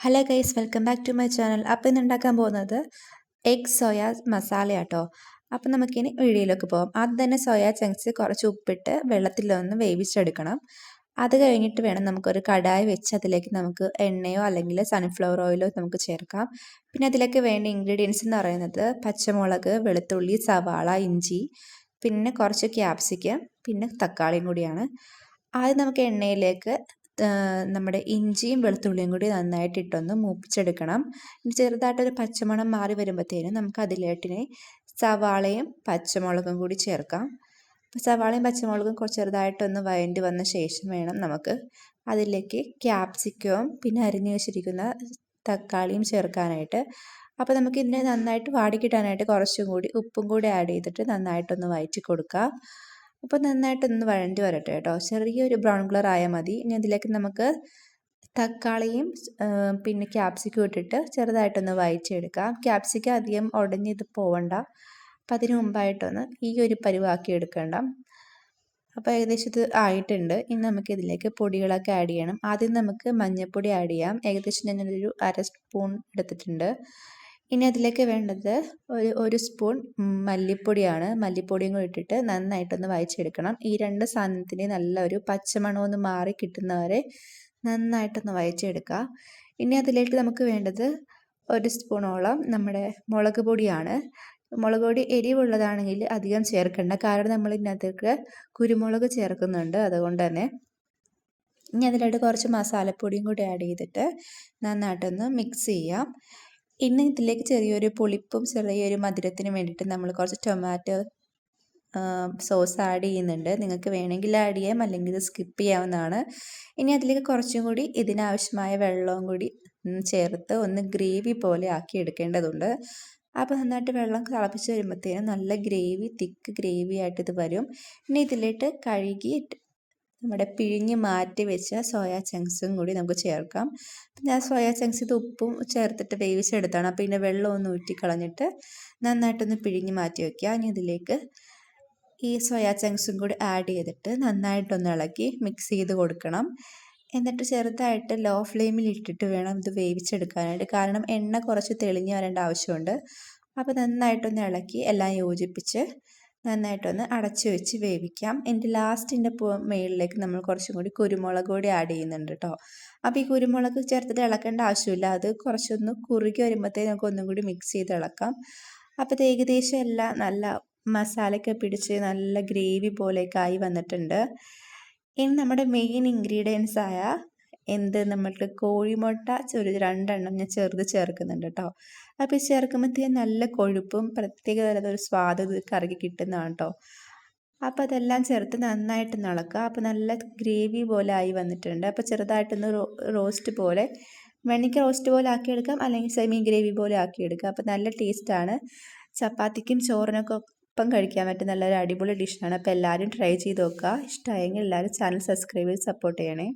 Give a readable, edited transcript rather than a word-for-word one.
Hello guys, welcome back to my channel. അപ്പോൾ ഇന്ന് ഉണ്ടാക്കാൻ പോകുന്നത് എഗ് സോയ മസാല കേട്ടോ. അപ്പോൾ നമുക്കിനി വീഡിയോയിലേക്ക് പോകാം. ആദ്യം തന്നെ സോയ ചങ്ക്സ് കുറച്ച് ഉപ്പിട്ട് വെള്ളത്തിലൊന്ന് വേവിച്ചെടുക്കണം. അത് കഴിഞ്ഞിട്ട് വേണം നമുക്കൊരു കടായി വെച്ച് അതിലേക്ക് നമുക്ക് എണ്ണയോ അല്ലെങ്കിൽ സൺഫ്ലവർ ഓയിലോ നമുക്ക് ചേർക്കാം. പിന്നെ അതിലേക്ക് വേണ്ട ഇൻഗ്രീഡിയൻസ് എന്ന് പറയുന്നത് പച്ചമുളക്, വെളുത്തുള്ളി, സവാള, ഇഞ്ചി, പിന്നെ കുറച്ച് ക്യാപ്സിക്കം, പിന്നെ തക്കാളിയും കൂടിയാണ്. ആദ്യം നമുക്ക് എണ്ണയിലേക്ക് നമ്മുടെ ഇഞ്ചിയും വെളുത്തുള്ളിയും കൂടി നന്നായിട്ട് ഇട്ടൊന്ന് മൂപ്പിച്ചെടുക്കണം. ചെറുതായിട്ടൊരു പച്ചമണം മാറി വരുമ്പോഴത്തേനും നമുക്ക് അതിലേട്ടിന് സവാളയും പച്ചമുളകും കൂടി ചേർക്കാം. സവാളയും പച്ചമുളകും കുറച്ച് ചെറുതായിട്ടൊന്ന് വഴണ്ടി വന്ന ശേഷം വേണം നമുക്ക് അതിലേക്ക് ക്യാപ്സിക്കവും പിന്നെ അരിഞ്ഞു വെച്ചിരിക്കുന്ന തക്കാളിയും ചേർക്കാനായിട്ട്. അപ്പോൾ നമുക്ക് ഇതിനെ നന്നായിട്ട് വാടിക്കിട്ടാനായിട്ട് കുറച്ചും കൂടി ഉപ്പും കൂടി ആഡ് ചെയ്തിട്ട് നന്നായിട്ടൊന്ന് വഴറ്റി കൊടുക്കാം. അപ്പോൾ നന്നായിട്ടൊന്ന് വഴണ്ടി വരട്ടെ കേട്ടോ. ചെറിയൊരു ബ്രൗൺ കളർ ആയാൽ മതി. ഇനി അതിലേക്ക് നമുക്ക് തക്കാളിയും പിന്നെ ക്യാപ്സിക്കം ഇട്ടിട്ട് ചെറുതായിട്ടൊന്ന് വഴറ്റിയെടുക്കാം. ക്യാപ്സിക്കം അധികം ഉടഞ്ഞിത് പോവണ്ട. അപ്പം അതിന് മുമ്പായിട്ടൊന്ന് ഈ ഒരു പരുവാക്കി എടുക്കേണ്ട. അപ്പോൾ ഏകദേശം ഇത് ആയിട്ടുണ്ട്. ഇനി നമുക്ക് ഇതിലേക്ക് പൊടികളൊക്കെ ആഡ് ചെയ്യണം. ആദ്യം നമുക്ക് മഞ്ഞൾപ്പൊടി ആഡ് ചെയ്യാം. ഏകദേശം ഞാനൊരു 1/2 സ്പൂൺ എടുത്തിട്ടുണ്ട്. ഇനി അതിലേക്ക് വേണ്ടത് ഒരു സ്പൂൺ മല്ലിപ്പൊടിയാണ്. മല്ലിപ്പൊടിയും കൂടി ഇട്ടിട്ട് നന്നായിട്ടൊന്ന് വഴച്ചെടുക്കണം. ഈ രണ്ട് സാധനത്തിന് നല്ലൊരു പച്ചമണമൊന്ന് മാറി കിട്ടുന്നവരെ നന്നായിട്ടൊന്ന് വഴച്ചെടുക്കുക. ഇനി അതിലേക്ക് നമുക്ക് വേണ്ടത് 1 സ്പൂണോളം നമ്മുടെ മുളക് പൊടിയാണ്. മുളക് പൊടി എരിവുള്ളതാണെങ്കിൽ അധികം ചേർക്കണ്ട, കാരണം നമ്മൾ ഇതിനകത്തേക്ക് കുരുമുളക് ചേർക്കുന്നുണ്ട്. അതുകൊണ്ട് തന്നെ ഇനി അതിലോട്ട് കുറച്ച് മസാലപ്പൊടിയും കൂടി ആഡ് ചെയ്തിട്ട് നന്നായിട്ടൊന്ന് മിക്സ് ചെയ്യാം. ഇനി ഇതിലേക്ക് ചെറിയൊരു പുളിപ്പും ചെറിയൊരു മധുരത്തിനും വേണ്ടിയിട്ട് നമ്മൾ കുറച്ച് ടൊമാറ്റോ സോസ് ആഡ് ചെയ്യുന്നുണ്ട്. നിങ്ങൾക്ക് വേണമെങ്കിൽ ആഡ് ചെയ്യാം, അല്ലെങ്കിൽ ഇത് സ്കിപ്പ് ചെയ്യാവുന്നതാണ്. ഇനി അതിലേക്ക് കുറച്ചും കൂടി ഇതിനാവശ്യമായ വെള്ളവും കൂടി ചേർത്ത് ഒന്ന് ഗ്രേവി പോലെ ആക്കി എടുക്കേണ്ടതുണ്ട്. അപ്പോൾ നന്നായിട്ട് വെള്ളം തിളപ്പിച്ച് വരുമ്പോഴത്തേനും നല്ല തിക്ക് ഗ്രേവി ആയിട്ട് ഇത് വരും. ഇനി ഇതിലേക്ക് കഴുകി നമ്മുടെ പിഴിഞ്ഞ് മാറ്റി വെച്ച സോയ ചങ്ക്സും കൂടി നമുക്ക് ചേർക്കാം. ഞാൻ സോയ ചങ്ക്സ് ഇത് ഉപ്പും ചേർത്തിട്ട് വേവിച്ചെടുത്താണ്. അപ്പോൾ ഇതിൻ്റെ വെള്ളം ഒന്ന് ഊറ്റിക്കളഞ്ഞിട്ട് നന്നായിട്ടൊന്ന് പിഴിഞ്ഞ് മാറ്റി വയ്ക്കുക. ഇനി ഇതിലേക്ക് ഈ സോയ ചങ്ക്സും കൂടി ആഡ് ചെയ്തിട്ട് നന്നായിട്ടൊന്ന് ഇളക്കി മിക്സ് ചെയ്ത് കൊടുക്കണം. എന്നിട്ട് ചെറുതായിട്ട് ലോ ഫ്ലെയിമിൽ ഇട്ടിട്ട് വേണം ഇത് വേവിച്ചെടുക്കാനായിട്ട്, കാരണം എണ്ണ കുറച്ച് തെളിഞ്ഞ് വരേണ്ട ആവശ്യമുണ്ട്. അപ്പോൾ നന്നായിട്ടൊന്ന് ഇളക്കി എല്ലാം യോജിപ്പിച്ച് നന്നായിട്ടൊന്ന് അടച്ചു വെച്ച് വേവിക്കാം. എൻ്റെ ലാസ്റ്റിൻ്റെ മേളിലേക്ക് നമ്മൾ കുറച്ചും കൂടി കുരുമുളക് കൂടി ആഡ് ചെയ്യുന്നുണ്ട് കേട്ടോ. അപ്പോൾ ഈ കുരുമുളക് ചേർത്തിട്ട് ഇളക്കേണ്ട ആവശ്യമില്ല. അത് കുറച്ചൊന്ന് കുറുകി വരുമ്പോഴത്തേക്ക് നമുക്ക് ഒന്നും കൂടി മിക്സ് ചെയ്ത് ഇളക്കാം. അപ്പോൾ ഇത് ഏകദേശം എല്ലാം നല്ല മസാലയൊക്കെ പിടിച്ച് നല്ല ഗ്രേവി പോലെയൊക്കെ ആയി വന്നിട്ടുണ്ട്. ഇനി നമ്മുടെ മെയിൻ ഇൻഗ്രീഡിയൻസ് ആയ നമ്മൾക്ക് കോഴിമുട്ട ഒരു 2 എണ്ണം ഞാൻ ചേർക്കുന്നുണ്ട് കേട്ടോ. അപ്പോൾ ചേർക്കുമ്പോഴത്തേക്കും നല്ല കൊഴുപ്പും പ്രത്യേക തരത്തിലൊരു സ്വാദ് ഇത് കറിക്ക് കിട്ടുന്നതാണ് കേട്ടോ. അപ്പോൾ അതെല്ലാം ചേർത്ത് നന്നായിട്ട് ഇളക്കുക. അപ്പോൾ നല്ല ഗ്രേവി പോലെ ആയി വന്നിട്ടുണ്ട്. അപ്പോൾ ചെറുതായിട്ടൊന്ന് റോസ്റ്റ് പോലെ വേണമെങ്കിൽ റോസ്റ്റ് പോലെ ആക്കിയെടുക്കാം, അല്ലെങ്കിൽ സെമി ഗ്രേവി പോലെ ആക്കിയെടുക്കാം. അപ്പോൾ നല്ല ടേസ്റ്റാണ്. ചപ്പാത്തിക്കും ചോറിനൊക്കെ ഒപ്പം കഴിക്കാൻ പറ്റും നല്ലൊരു അടിപൊളി ഡിഷാണ്. അപ്പോൾ എല്ലാവരും ട്രൈ ചെയ്ത് നോക്കുക. ഇഷ്ടമായെങ്കിൽ എല്ലാവരും ചാനൽ സബ്സ്ക്രൈബ് ചെയ്ത് സപ്പോർട്ട് ചെയ്യണേ.